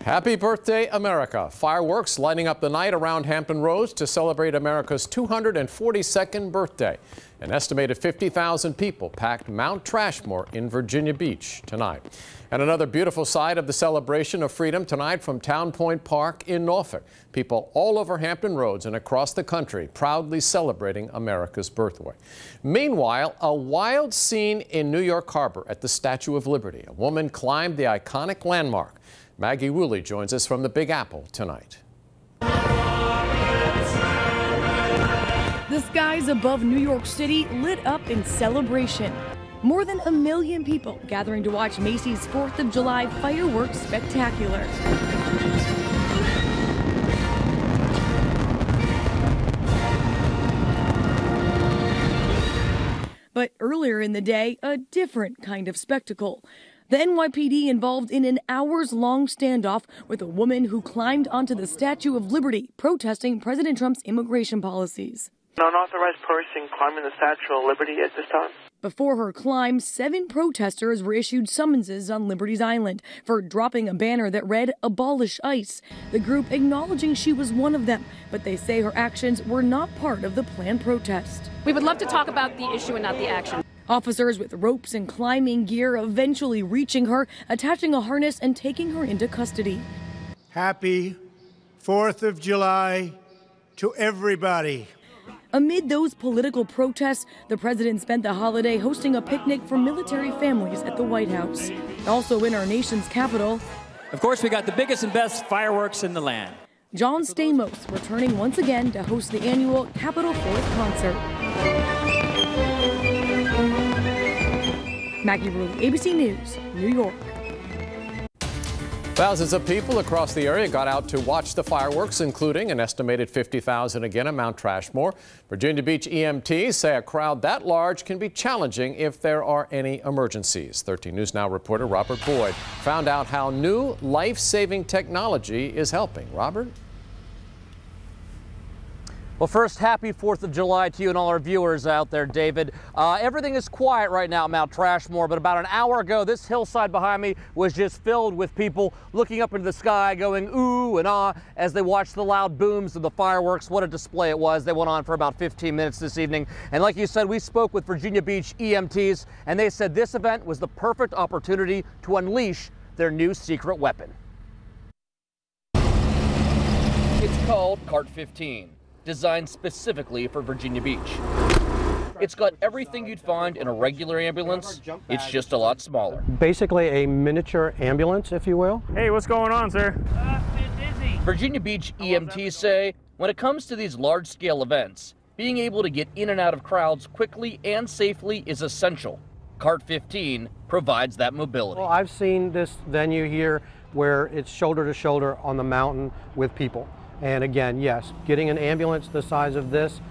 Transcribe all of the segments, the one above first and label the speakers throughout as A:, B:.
A: Happy birthday, America. Fireworks lighting up the night around Hampton Roads to celebrate America's 242nd birthday. An estimated 50,000 people packed Mount Trashmore in Virginia Beach tonight. And another beautiful side of the celebration of freedom tonight from Town Point Park in Norfolk. People all over Hampton Roads and across the country proudly celebrating America's birthday. Meanwhile, a wild scene in New York Harbor at the Statue of Liberty. A woman climbed the iconic landmark. Maggie Woolley joins us from the Big Apple tonight.
B: The skies above New York City lit up in celebration. More than 1 million people gathering to watch Macy's 4th of July fireworks spectacular. But earlier in the day, a different kind of spectacle. The NYPD involved in an hours-long standoff with a woman who climbed onto the Statue of Liberty protesting President Trump's immigration policies.
C: An unauthorized person climbing the Statue of Liberty at this time.
B: Before her climb, 7 protesters were issued summonses on Liberty's Island for dropping a banner that read, "Abolish ICE." The group acknowledging she was one of them, but they say her actions were not part of the planned protest.
D: We would love to talk about the issue and not the action.
B: Officers with ropes and climbing gear eventually reaching her, attaching a harness and taking her into custody.
E: Happy 4th of July to everybody.
B: Amid those political protests, the president spent the holiday hosting a picnic for military families at the White House. Also in our nation's capital,
F: of course, we got the biggest and best fireworks in the land.
B: John Stamos returning once again to host the annual Capitol 4th concert. Maggie Woolley, ABC News, New York.
A: Thousands of people across the area got out to watch the fireworks, including an estimated 50,000 again at Mount Trashmore. Virginia Beach EMTs say a crowd that large can be challenging if there are any emergencies. 13 News Now reporter Robert Boyd found out how new life-saving technology is helping. Robert?
G: Well, first, happy 4th of July to you and all our viewers out there, David. Everything is quiet right now at Mount Trashmore, but about an hour ago, this hillside behind me was just filled with people looking up into the sky, going ooh and ah as they watched the loud booms of the fireworks. What a display it was. They went on for about 15 minutes this evening. And like you said, we spoke with Virginia Beach EMTs, and they said this event was the perfect opportunity to unleash their new secret weapon. It's called Cart 15. Designed specifically for Virginia Beach. It's got everything you'd find in a regular ambulance. It's just a lot smaller.
H: Basically a miniature ambulance, if you will.
I: Hey, what's going on, sir?
G: Virginia Beach EMTs say when it comes to these large-scale events, being able to get in and out of crowds quickly and safely is essential. Cart 15 provides that mobility.
H: Well, I've seen this venue here where it's shoulder to shoulder on the mountain with people. And again, yes, getting an ambulance the size of this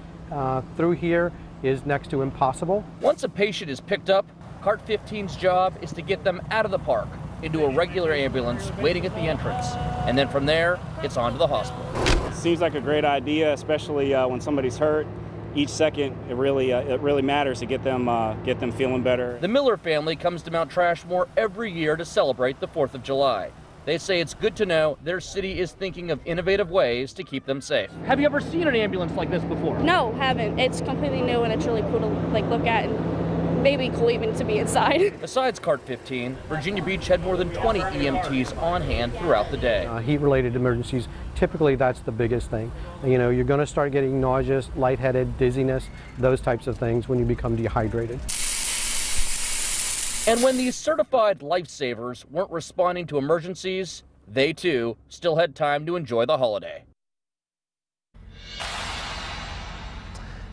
H: through here is next to impossible.
G: Once a patient is picked up, Cart 15's job is to get them out of the park into a regular ambulance waiting at the entrance. And then from there, it's on to the hospital.
I: It seems like a great idea, especially when somebody's hurt. Each second, it really matters to get them feeling better.
G: The Miller family comes to Mount Trashmore every year to celebrate the 4th of July. They say it's good to know their city is thinking of innovative ways to keep them safe. Have you ever seen an ambulance like this before?
D: No, haven't. It's completely new and it's really cool to look at and maybe cool even to be inside.
G: Besides Cart 15, Virginia Beach had more than 20 EMTs on hand throughout the day.
H: Heat-related emergencies, typically that's the biggest thing. You know, you're going to start getting nauseous, lightheaded, dizziness, those types of things when you become dehydrated.
G: And when these certified lifesavers weren't responding to emergencies, they too still had time to enjoy the holiday.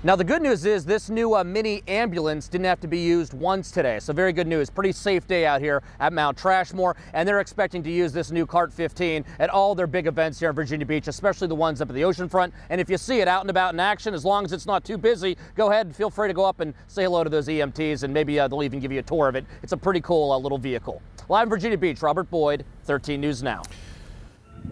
G: Now, the good news is this new mini ambulance didn't have to be used once today. So very good news. Pretty safe day out here at Mount Trashmore. And they're expecting to use this new Cart 15 at all their big events here in Virginia Beach, especially the ones up at the oceanfront. And if you see it out and about in action, as long as it's not too busy, go ahead and feel free to go up and say hello to those EMTs, and maybe they'll even give you a tour of it. It's a pretty cool little vehicle. Live in Virginia Beach, Robert Boyd, 13 News Now.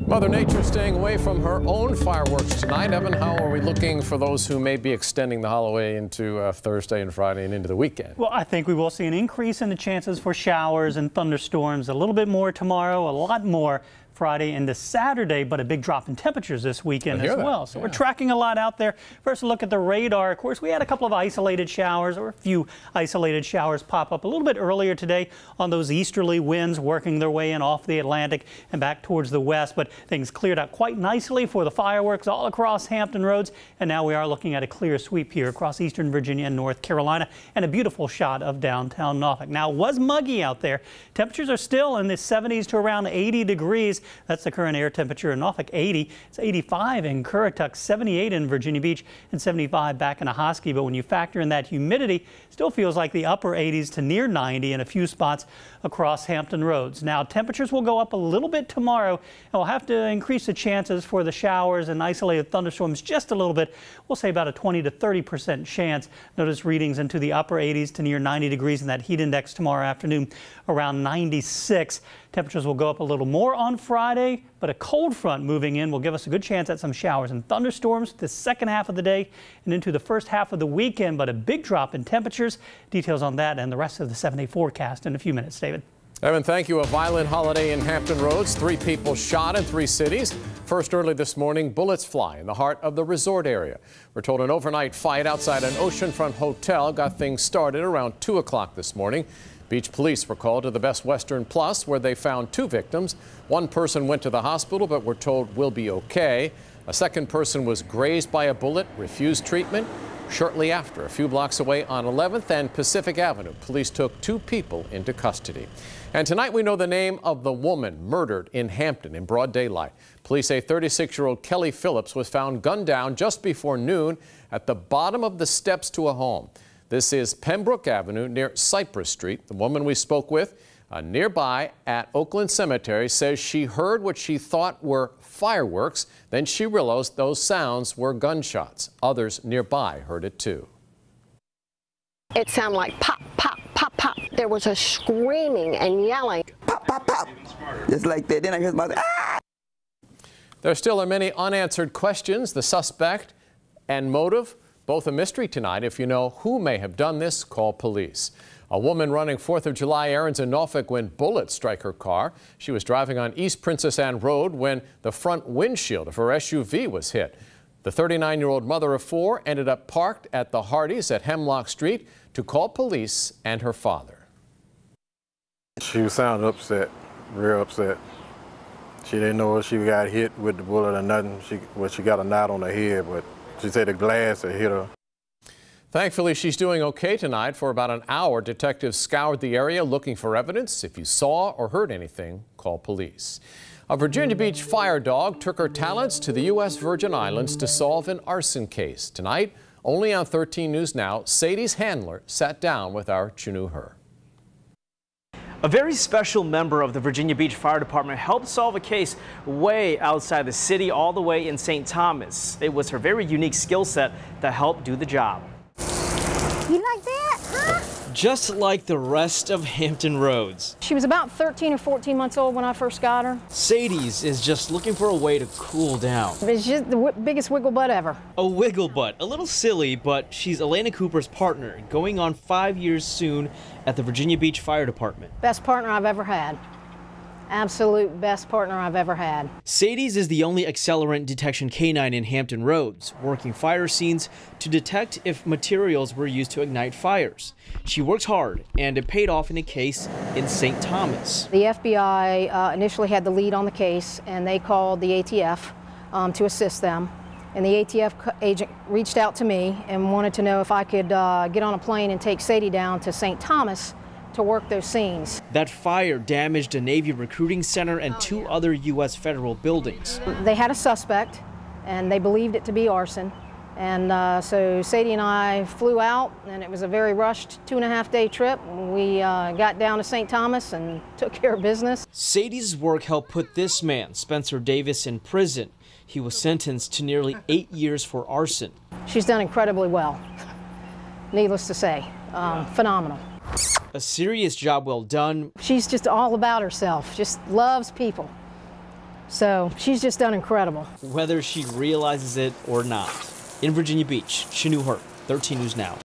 A: Mother Nature staying away from her own fireworks tonight. Evan, how are we looking for those who may be extending the holiday into Thursday and Friday and into the weekend?
J: Well, I think we will see an increase in the chances for showers and thunderstorms. A little bit more tomorrow, a lot more Friday into Saturday, but a big drop in temperatures this weekend as well. So we're tracking a lot out there. First, a look at the radar. Of course, we had a couple of isolated showers, or a few isolated showers pop up a little bit earlier today on those easterly winds working their way in off the Atlantic and back towards the west. But things cleared out quite nicely for the fireworks all across Hampton Roads. And now we are looking at a clear sweep here across eastern Virginia and North Carolina, and a beautiful shot of downtown Norfolk. Now, it was muggy out there. Temperatures are still in the 70s to around 80 degrees. That's the current air temperature in Norfolk, 80. It's 85 in Currituck, 78 in Virginia Beach, and 75 back in Ahoskie. But when you factor in that humidity, still feels like the upper 80s to near 90 in a few spots across Hampton Roads. Now, temperatures will go up a little bit tomorrow, and we'll have to increase the chances for the showers and isolated thunderstorms just a little bit. We'll say about a 20 to 30% chance. Notice readings into the upper 80s to near 90 degrees, and that heat index tomorrow afternoon around 96. Temperatures will go up a little more on Friday, but a cold front moving in will give us a good chance at some showers and thunderstorms the second half of the day and into the first half of the weekend, but a big drop in temperatures. Details on that and the rest of the 7-day forecast in a few minutes. David.
A: Evan, thank you. A violent holiday in Hampton Roads. 3 people shot in 3 cities. First, early this morning, bullets fly in the heart of the resort area. We're told an overnight fight outside an oceanfront hotel got things started around 2 o'clock this morning. Beach police were called to the Best Western Plus, where they found 2 victims. One person went to the hospital, but we're told will be okay. A second person was grazed by a bullet, refused treatment. Shortly after, a few blocks away on 11th and Pacific Avenue, police took 2 people into custody. And tonight we know the name of the woman murdered in Hampton in broad daylight. Police say 36-year-old Kelly Phillips was found gunned down just before noon at the bottom of the steps to a home. This is Pembroke Avenue near Cypress Street. The woman we spoke with nearby at Oakland Cemetery says she heard what she thought were fireworks. Then she realized those sounds were gunshots. Others nearby heard it too.
K: It sounded like pop, pop, pop, pop. There was a screaming and yelling. Pop, pop, pop. Just like that. Then I heard my ah!
A: There still are many unanswered questions. The suspect and motive, both a mystery tonight. If you know who may have done this, call police. A woman running 4th of July errands in Norfolk when bullets strike her car. She was driving on East Princess Anne Road when the front windshield of her SUV was hit. The 39-year-old mother of 4 ended up parked at the Hardee's at Hemlock Street to call police and her father.
L: She sounded upset, real upset. She didn't know if she got hit with the bullet or nothing. She got a knot on her head, but she said the glass had hit her.
A: Thankfully, she's doing okay tonight. For about an hour, detectives scoured the area looking for evidence. If you saw or heard anything, call police. A Virginia Beach fire dog took her talents to the U.S. Virgin Islands to solve an arson case. Tonight, only on 13 News Now, Sadie's handler sat down with our Chunu Her.
M: A very special member of the Virginia Beach Fire Department helped solve a case way outside the city, all the way in St. Thomas. It was her very unique skill set that helped do the job.
N: You like that, huh?
M: Just like the rest of Hampton Roads.
N: She was about 13 or 14 months old when I first got her.
M: Sadie's is just looking for a way to cool down.
N: It's just the biggest wiggle butt ever.
M: A wiggle butt. A little silly, but she's Elena Cooper's partner, going on 5 years soon at the Virginia Beach Fire Department.
N: Best partner I've ever had. Absolute best partner I've ever had.
M: Sadie's is the only accelerant detection canine in Hampton Roads, working fire scenes to detect if materials were used to ignite fires. She works hard, and it paid off in a case in St. Thomas.
N: The FBI initially had the lead on the case, and they called the ATF to assist them. And the ATF agent reached out to me and wanted to know if I could get on a plane and take Sadie down to St. Thomas to work those scenes.
M: That fire damaged a Navy recruiting center and 2 other U.S. federal buildings.
N: They had a suspect, and they believed it to be arson. And so Sadie and I flew out, and it was a very rushed 2.5-day trip. We got down to St. Thomas and took care of business.
M: Sadie's work helped put this man, Spencer Davis, in prison. He was sentenced to nearly 8 years for arson.
N: She's done incredibly well, needless to say. Phenomenal.
M: A serious job well done.
N: She's just all about herself, just loves people. So she's just done incredible.
M: Whether she realizes it or not. In Virginia Beach, Chanu Her, 13 News Now.